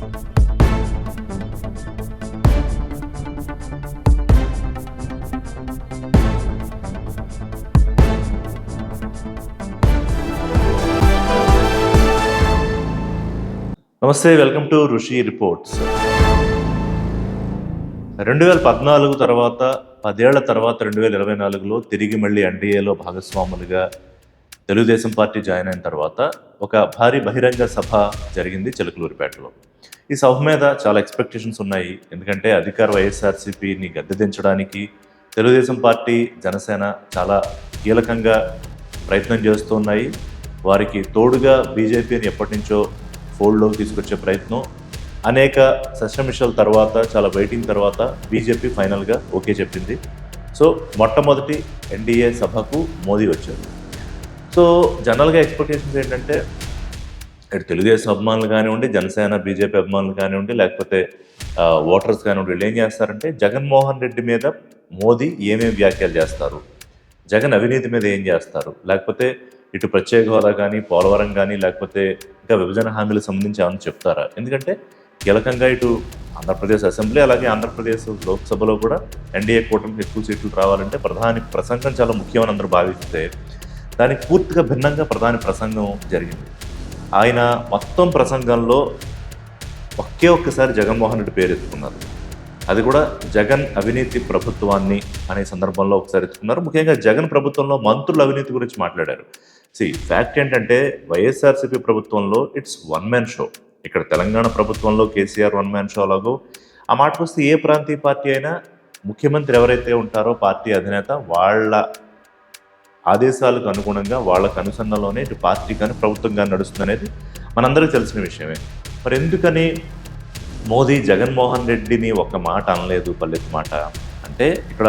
నమస్తే, welcome to ఋషి reports. 2014 తర్వాత 10 ఏళ్ల తర్వాత 2024లో తిరిగి మళ్ళీ ఎన్డీఏలో భాగస్వాములుగా తెలుగుదేశం పార్టీ జాయిన్ అయిన తర్వాత ఒక భారీ బహిరంగ సభ జరిగింది చిలకలూరిపేటలో. ఈ సభ మీద చాలా ఎక్స్పెక్టేషన్స్ ఉన్నాయి. ఎందుకంటే అధికార వైఎస్ఆర్సీపీని గద్దెదించడానికి తెలుగుదేశం పార్టీ, జనసేన చాలా కీలకంగా ప్రయత్నం చేస్తున్నాయి. వారికి తోడుగా బీజేపీని ఎప్పటి నుంచో ఫోల్డ్లోకి తీసుకొచ్చే ప్రయత్నం. అనేక సస్యమిషల తర్వాత, చాలా వెయిటింగ్ తర్వాత బీజేపీ ఫైనల్గా ఓకే చెప్పింది. సో మొట్టమొదటి ఎన్డీఏ సభకు మోదీ వచ్చారు. సో జనరల్గా ఎక్స్పెక్టేషన్స్ ఏంటంటే ఇటు తెలుగుదేశం అభిమానులు కానివ్వండి, జనసేన బీజేపీ అభిమానులు కానివ్వండి, లేకపోతే ఓటర్స్ కానివ్వండి, వీళ్ళు ఏం చేస్తారంటే జగన్మోహన్ రెడ్డి మీద మోదీ ఏమేమి వ్యాఖ్యలు చేస్తారు, జగన్ అవినీతి మీద ఏం చేస్తారు, లేకపోతే ఇటు ప్రత్యేక హోదా కానీ, పోలవరం కానీ, లేకపోతే ఇంకా విభజన హామీలకు సంబంధించి ఏమైనా చెప్తారా. ఎందుకంటే కీలకంగా ఇటు ఆంధ్రప్రదేశ్ అసెంబ్లీ, అలాగే ఆంధ్రప్రదేశ్ లోక్సభలో కూడా ఎన్డీఏ కూటమికి ఎక్కువ సీట్లు రావాలంటే ప్రధాని ప్రసంగం చాలా ముఖ్యమని అందరూ భావిస్తే దానికి పూర్తిగా భిన్నంగా ప్రధాని ప్రసంగం జరిగింది. ఆయన మొత్తం ప్రసంగంలో ఒక్కసారి జగన్మోహన్ రెడ్డి పేరు ఎత్తుకున్నారు. అది కూడా జగన్ అవినీతి ప్రభుత్వాన్ని అనే సందర్భంలో ఒకసారి ఎత్తుకున్నారు. ముఖ్యంగా జగన్ ప్రభుత్వంలో మంత్రుల అవినీతి గురించి మాట్లాడారు. ఫ్యాక్ట్ ఏంటంటే వైఎస్ఆర్సీపీ ప్రభుత్వంలో ఇట్స్ వన్ మ్యాన్ షో. ఇక్కడ తెలంగాణ ప్రభుత్వంలో కేసీఆర్ వన్ మ్యాన్ షో లాగో, ఆ మాటకు వస్తే ఏ ప్రాంతీయ పార్టీ అయినా ముఖ్యమంత్రి ఎవరైతే ఉంటారో పార్టీ అధినేత వాళ్ళ ఆదేశాలకు అనుగుణంగా వాళ్ళకు అనుసరణలోనే ఇటు పార్టీ కానీ ప్రభుత్వం కానీ నడుస్తుంది అనేది మనందరికీ తెలిసిన విషయమే. మరి ఎందుకని మోదీ జగన్మోహన్ రెడ్డిని ఒక మాట అనలేదు, పల్లెత్తు మాట అంటే ఇక్కడ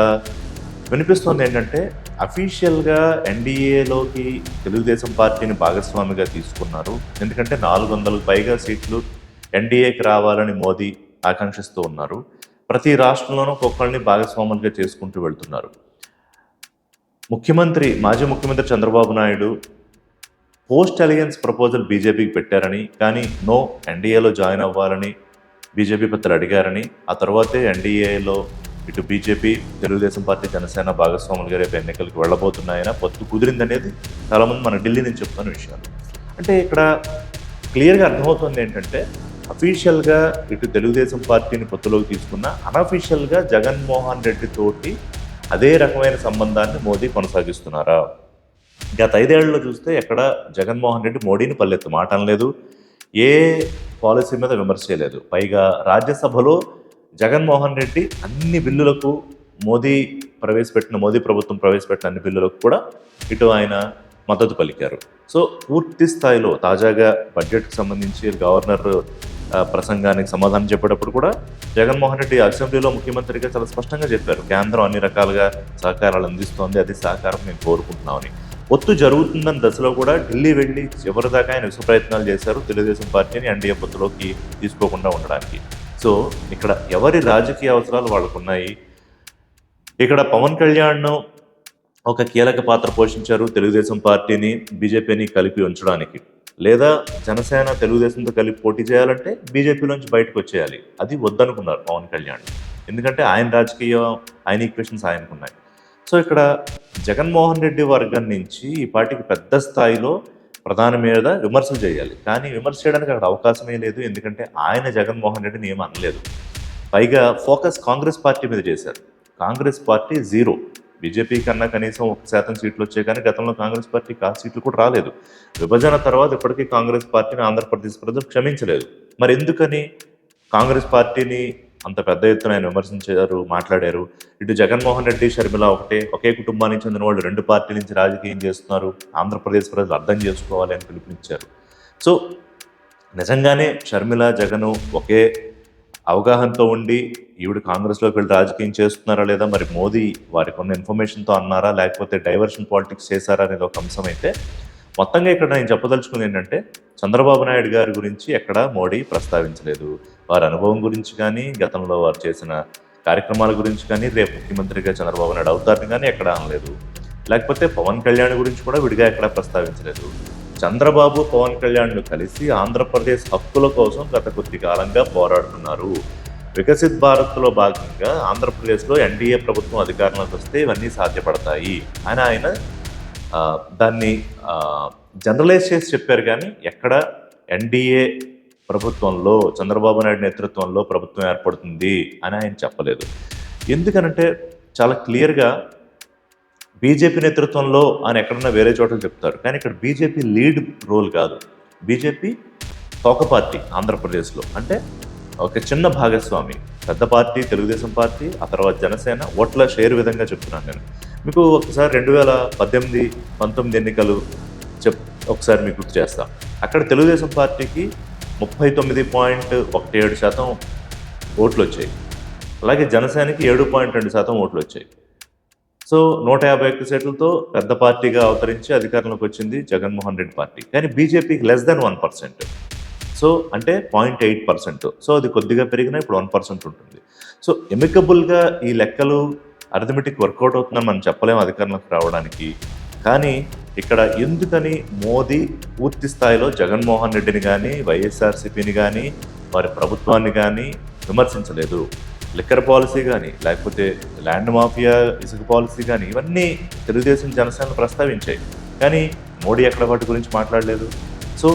వినిపిస్తుంది ఏంటంటే అఫీషియల్గా ఎన్డీఏలోకి తెలుగుదేశం పార్టీని భాగస్వామిగా తీసుకున్నారు. ఎందుకంటే 400కు పైగా సీట్లు ఎన్డీఏకి రావాలని మోదీ ఆకాంక్షిస్తూ ఉన్నారు. ప్రతి రాష్ట్రంలోనూ ఒక్కొక్కరిని భాగస్వాములుగా చేసుకుంటూ వెళ్తున్నారు. మాజీ ముఖ్యమంత్రి Chandrababu Naidu post alliance proposal బీజేపీకి పెట్టారని, కానీ నో ఎన్డీఏలో జాయిన్ అవ్వాలని బీజేపీ పెద్దలు అడిగారని, ఆ తర్వాతే ఎన్డీఏలో ఇటు బీజేపీ, తెలుగుదేశం పార్టీ, జనసేన భాగస్వాములుగా రేపు ఎన్నికలకు వెళ్ళబోతున్నాయని పొత్తు కుదిరిందనేది చాలామంది మన ఢిల్లీ నుంచి చెప్తున్న విషయాలు. అంటే ఇక్కడ క్లియర్గా అర్థమవుతుంది ఏంటంటే అఫీషియల్గా ఇటు తెలుగుదేశం పార్టీని పొత్తులోకి తీసుకున్న, అనఫీషియల్గా జగన్మోహన్ రెడ్డి తోటి అదే రకమైన సంబంధాన్ని మోదీ కొనసాగిస్తున్నారా. గత 5 ఏళ్లలో చూస్తే ఎక్కడ జగన్మోహన్ రెడ్డి మోడీని పల్లెత్తు మాట అనలేదు, ఏ పాలసీ మీద విమర్శ చేయలేదు. పైగా రాజ్యసభలో జగన్మోహన్ రెడ్డి అన్ని బిల్లులకు మోదీ ప్రభుత్వం ప్రవేశపెట్టిన అన్ని బిల్లులకు కూడా ఇటు ఆయన మద్దతు పలికారు. సో పూర్తి స్థాయిలో తాజాగా బడ్జెట్కి సంబంధించి గవర్నర్ ప్రసంగానికి సమాధానం చెప్పేటప్పుడు కూడా జగన్మోహన్ రెడ్డి అసెంబ్లీలో ముఖ్యమంత్రిగా చాలా స్పష్టంగా చెప్పారు, కేంద్రం అన్ని రకాలుగా సహకారాలు అందిస్తోంది, అది సహకారం మేము కోరుకుంటున్నామని. పొత్తు జరుగుతుందని దశలో కూడా ఢిల్లీ వెళ్ళి చివరిదాకా ఆయన విశ్వ ప్రయత్నాలు చేశారు తెలుగుదేశం పార్టీని ఎన్డీఏ పొత్తులోకి తీసుకోకుండా ఉండడానికి. సో ఇక్కడ ఎవరి రాజకీయ అవసరాలు వాళ్ళకున్నాయి. ఇక్కడ పవన్ కళ్యాణ్ ఒక కీలక పాత్ర పోషించారు తెలుగుదేశం పార్టీని బీజేపీని కలిపి ఉంచడానికి, లేదా జనసేన తెలుగుదేశంతో కలిపి పోటీ చేయాలంటే బీజేపీలోంచి బయటకు వచ్చేయాలి. అది వద్దనుకున్నారు పవన్ కళ్యాణ్, ఎందుకంటే ఆయన ఈక్వేషన్స్ ఆయనకున్నాయి. సో ఇక్కడ జగన్మోహన్ రెడ్డి వర్గం నుంచి ఈ పార్టీకి పెద్ద స్థాయిలో ప్రధాని మీద విమర్శలు చేయాలి, కానీ విమర్శ చేయడానికి అక్కడ అవకాశమే లేదు. ఎందుకంటే ఆయన జగన్మోహన్ రెడ్డిని ఏమీ అనలేదు. పైగా ఫోకస్ కాంగ్రెస్ పార్టీ మీద చేశారు. కాంగ్రెస్ పార్టీ 0, బీజేపీ కన్నా కనీసం 1% సీట్లు వచ్చాయి, కానీ గతంలో కాంగ్రెస్ పార్టీకి ఆ సీట్లు కూడా రాలేదు. విభజన తర్వాత ఇప్పటికీ కాంగ్రెస్ పార్టీని ఆంధ్రప్రదేశ్ ప్రజలు క్షమించలేదు. మరి ఎందుకని కాంగ్రెస్ పార్టీని అంత పెద్ద ఎత్తున ఆయన విమర్శించారు, మాట్లాడారు. ఇటు జగన్మోహన్ రెడ్డి, షర్మిల ఒకే కుటుంబానికి చెందిన వాళ్ళు 2 పార్టీల నుంచి రాజకీయం చేస్తున్నారు, ఆంధ్రప్రదేశ్ ప్రజలు అర్థం చేసుకోవాలి అని పిలుపునిచ్చారు. సో నిజంగానే షర్మిల, జగను ఒకే అవగాహనతో ఉండి ఈవిడ కాంగ్రెస్లోకి వెళ్ళి రాజకీయం చేస్తున్నారా లేదా, మరి మోదీ వారికి ఉన్న ఇన్ఫర్మేషన్తో అన్నారా, లేకపోతే డైవర్షన్ పాలిటిక్స్ చేశారా అనేది ఒక అంశం అయితే, మొత్తంగా ఇక్కడ నేను చెప్పదలుచుకుంది ఏంటంటే చంద్రబాబు నాయుడు గారి గురించి ఎక్కడా మోడీ ప్రస్తావించలేదు. వారి అనుభవం గురించి కానీ, గతంలో వారు చేసిన కార్యక్రమాల గురించి కానీ, రేపు ముఖ్యమంత్రిగా చంద్రబాబు నాయుడు అవుతారని కానీ ఎక్కడా అనలేదు. లేకపోతే పవన్ కళ్యాణ్ గురించి కూడా విడిగా ఎక్కడా ప్రస్తావించలేదు. చంద్రబాబు, పవన్ కళ్యాణ్‌లు కలిసి ఆంధ్రప్రదేశ్ హక్కుల కోసం గత కొద్ది కాలంగా పోరాడుతున్నారు. వికసిత్ భారత్‌లో భాగంగా ఆంధ్రప్రదేశ్‌లో ఎన్‌డీఏ ప్రభుత్వం అధికారంలోకి వస్తే ఇవన్నీ సాధ్యపడతాయి అని ఆయన దాన్ని జనరలైజ్ చేసి చెప్పారు గానీ, ఎక్కడ ఎన్‌డీఏ ప్రభుత్వంలో చంద్రబాబు నాయుడు నేతృత్వంలో ప్రభుత్వం ఏర్పడుతుంది అని ఆయన చెప్పలేదు. ఎందుకనంటే చాలా క్లియర్‌గా బీజేపీ నేతృత్వంలో అని ఎక్కడన్నా వేరే చోట్ల చెప్తారు. కానీ ఇక్కడ బీజేపీ లీడ్ రోల్ కాదు. బీజేపీ తోక పార్టీ ఆంధ్రప్రదేశ్‌లో. అంటే ఒక చిన్న భాగస్వామి. పెద్ద పార్టీ తెలుగుదేశం పార్టీ, ఆ తర్వాత జనసేన ఓట్ల షేర్ విధంగా చెప్తున్నాను నేను. మీకు ఒకసారి 2018, 19 ఎన్నికలు ఒకసారి మీకు గుర్తు చేస్తా. అక్కడ తెలుగుదేశం పార్టీకి 39.17% ఓట్లొచ్చాయి. అలాగే జనసేనకి 7.2% ఓట్లొచ్చాయి. సో 151 సీట్లతో పెద్ద పార్టీగా అవతరించి అధికారంలోకి వచ్చింది జగన్మోహన్ రెడ్డి పార్టీ. కానీ బీజేపీకి లెస్ దెన్ 1%. సో అంటే 0.8%. సో అది కొద్దిగా పెరిగినా ఇప్పుడు 1% ఉంటుంది. సో ఎమికబుల్గా ఈ లెక్కలు అర్థమెటిక్ వర్కౌట్ అవుతుందని మనం చెప్పలేము అధికారంలోకి రావడానికి. కానీ ఇక్కడ ఎందుకని మోదీ పూర్తి స్థాయిలో జగన్మోహన్ రెడ్డిని కానీ, వైఎస్ఆర్సీపీని కానీ, వారి ప్రభుత్వాన్ని కానీ విమర్శించలేదు. లిక్కర్ పాలసీ కానీ, లేకపోతే ల్యాండ్ మాఫియా ఇసుక పాలసీ కానీ, ఇవన్నీ తెలుగుదేశం జనసేనలు ప్రస్తావించాయి. కానీ మోడీ ఎక్కడ వాటి గురించి మాట్లాడలేదు. సో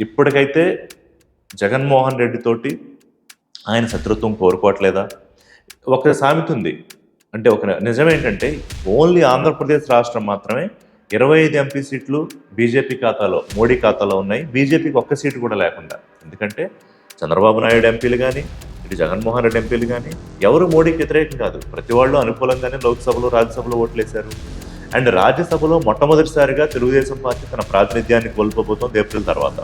ఇప్పటికైతే జగన్మోహన్ రెడ్డితోటి ఆయన శత్రుత్వం కోరుకోవట్లేదా? ఒక సామెత ఉంది. అంటే ఒక నిజమేంటంటే ఓన్లీ ఆంధ్రప్రదేశ్ రాష్ట్రం మాత్రమే 25 ఎంపీ సీట్లు బీజేపీ ఖాతాలో, మోడీ ఖాతాలో ఉన్నాయి. బీజేపీకి ఒక్క సీటు కూడా లేకుండా. ఎందుకంటే చంద్రబాబు నాయుడు ఎంపీలు కానీ, ఇటు జగన్మోహన్ రెడ్డి ఎంపీలు కానీ ఎవరు మోడీకి వ్యతిరేకం కాదు. ప్రతి వాళ్ళు అనుకూలంగానే లోక్సభలో, రాజ్యసభలో ఓట్లేశారు. అండ్ రాజ్యసభలో మొట్టమొదటిసారిగా తెలుగుదేశం పార్టీ తన ప్రాతినిధ్యాన్ని కోల్పోబోతోంది ఏప్రిల్ తర్వాత.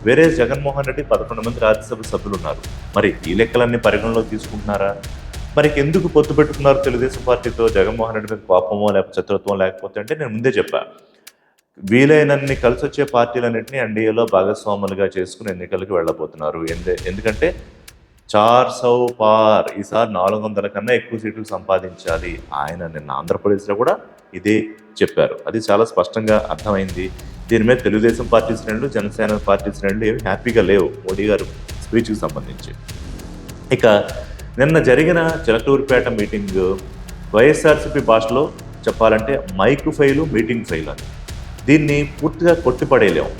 వేరే జగన్మోహన్ రెడ్డి 11 మంది రాజ్యసభ సభ్యులు ఉన్నారు. మరి ఈ లెక్కలన్నీ పరిగణలోకి తీసుకుంటున్నారా? మరి ఎందుకు పొత్తు పెట్టుకున్నారు తెలుగుదేశం పార్టీతో? జగన్మోహన్ రెడ్డి మీద కోపమో లేకపోతే శత్రుత్వం లేకపోతే అంటే నేను ముందే చెప్పా, వీలైనన్ని కలిసి వచ్చే పార్టీలన్నింటినీ ఎన్డీఏలో భాగస్వాములుగా చేసుకుని ఎన్నికలకు వెళ్ళబోతున్నారు. ఎందుకంటే 400 పార్, ఈసారి 400 కన్నా ఎక్కువ సీట్లు సంపాదించాలి. ఆయన నిన్న ఆంధ్రప్రదేశ్లో కూడా ఇదే చెప్పారు. అది చాలా స్పష్టంగా అర్థమైంది. దీని మీద తెలుగుదేశం పార్టీ శ్రేణులు, జనసేన పార్టీ శ్రేణులు ఏమి హ్యాపీగా లేవు మోడీ గారు స్పీచ్కి సంబంధించి. ఇక నిన్న జరిగిన చిలకలూరిపేట మీటింగ్ వైఎస్ఆర్సీపీ భాషలో చెప్పాలంటే మైక్ ఫెయిలు, మీటింగ్ ఫెయిల్ అని. దీన్ని పూర్తిగా కొట్టిపడేయలేము.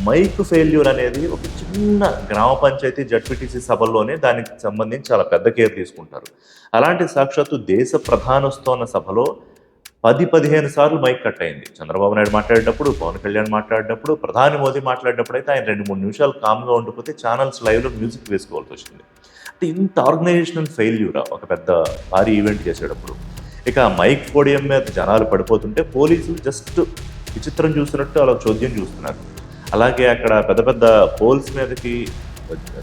మైక్ ఫెయిల్యూర్ అనేది ఒక చిన్న గ్రామ పంచాయతీ జడ్పీటీసీ సభల్లోనే దానికి సంబంధించి చాలా పెద్ద కేర్ తీసుకుంటారు. అలాంటి సాక్షాత్తు దేశ ప్రధానోస్తోన్న సభలో 10-15 సార్లు మైక్ కట్ అయింది. చంద్రబాబు నాయుడు మాట్లాడేటప్పుడు, పవన్ కళ్యాణ్ మాట్లాడేటప్పుడు, ప్రధాని మోదీ మాట్లాడేటప్పుడు అయితే ఆయన 2-3 నిమిషాలు కామ్గా ఉండిపోతే ఛానల్స్ లైవ్లో మ్యూజిక్ వేసుకోవాల్సి వచ్చింది. అంటే ఇంత ఆర్గనైజేషనల్ ఫెయిల్యూరా ఒక పెద్ద భారీ ఈవెంట్ చేసేటప్పుడు. ఇక మైక్ పోడియం మీద జనాలు పడిపోతుంటే పోలీసులు జస్ట్ విచిత్రం చూసినట్టు అలా చోద్యం చూస్తున్నారు. అలాగే అక్కడ పెద్ద పెద్ద పోల్స్ మీదకి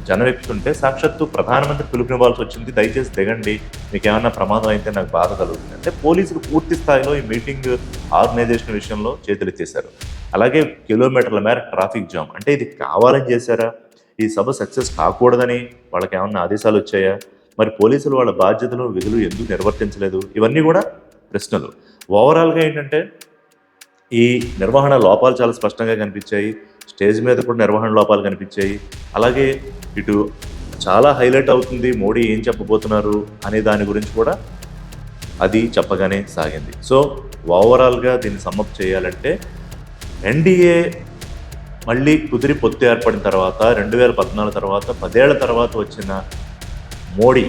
జనం ఎక్కుతుంటే సాక్షాత్తు ప్రధానమంత్రి పిలుపునివ్వాల్సి వచ్చింది, దయచేసి దిగండి, మీకు ఏమన్నా ప్రమాదం అయితే నాకు బాధ కలుగుతుంది అంటే పోలీసులు పూర్తి స్థాయిలో ఈ మీటింగ్ ఆర్గనైజేషన్ విషయంలో చేతులెత్తేశారు. అలాగే కిలోమీటర్ల మేర ట్రాఫిక్ జామ్. అంటే ఇది కావాలని చేశారా? ఈ సభ సక్సెస్ కాకూడదని వాళ్ళకి ఏమన్నా ఆదేశాలు వచ్చాయా? మరి పోలీసులు వాళ్ళ బాధ్యతలు, విధులు ఎందుకు నిర్వర్తించలేదు? ఇవన్నీ కూడా ప్రశ్నలు. ఓవరాల్గా ఏంటంటే ఈ నిర్వహణ లోపాలు చాలా స్పష్టంగా కనిపించాయి. స్టేజ్ మీద కూడా నిర్వహణ లోపాలు కనిపించాయి. అలాగే ఇటు చాలా హైలైట్ అవుతుంది మోడీ ఏం చెప్పబోతున్నారు అనే దాని గురించి కూడా అది చెప్పగానే సాగింది. సో ఓవరాల్గా దీన్ని సమ్మప్ చేయాలంటే ఎన్డీఏ మళ్ళీ కుదిరి పొత్తు ఏర్పడిన తర్వాత 2014 తర్వాత 10 ఏళ్ల తర్వాత వచ్చిన మోడీ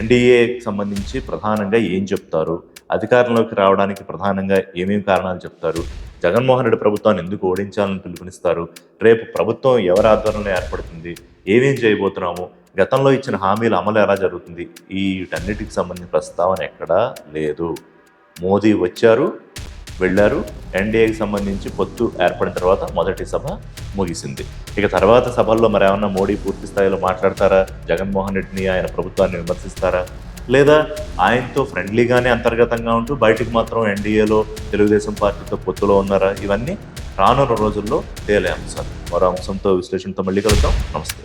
ఎన్డీఏకి సంబంధించి ప్రధానంగా ఏం చెప్తారు, అధికారంలోకి రావడానికి ప్రధానంగా ఏమేమి కారణాలు చెప్తారు, జగన్మోహన్ రెడ్డి ప్రభుత్వాన్ని ఎందుకు ఓడించాలని పిలుపునిస్తారు, రేపు ప్రభుత్వం ఎవరి ఆధ్వర్యంలో ఏర్పడుతుంది, ఏమేం చేయబోతున్నాము, గతంలో ఇచ్చిన హామీల అమలు ఎలా జరుగుతుంది, వీటన్నిటికి సంబంధించిన ప్రస్తావన ఎక్కడా లేదు. మోదీ వచ్చారు, వెళ్ళారు. ఎన్డీఏకి సంబంధించి పొత్తు ఏర్పడిన తర్వాత మొదటి సభ ముగిసింది. ఇక తర్వాత సభల్లో మరి ఏమన్నా మోడీ పూర్తి స్థాయిలో మాట్లాడతారా, జగన్మోహన్ రెడ్డిని ఆయన ప్రభుత్వాన్ని విమర్శిస్తారా, లేదా ఆయనతో ఫ్రెండ్లీగానే అంతర్గతంగా ఉంటూ బయటికి మాత్రం ఎన్డీఏలో తెలుగుదేశం పార్టీతో పొత్తులో ఉన్నారా? ఇవన్నీ రానున్న రోజుల్లో తేలే అంశాలు. మరో అంశంతో విశ్లేషణతో మళ్ళీ కలుద్దాం. నమస్తే.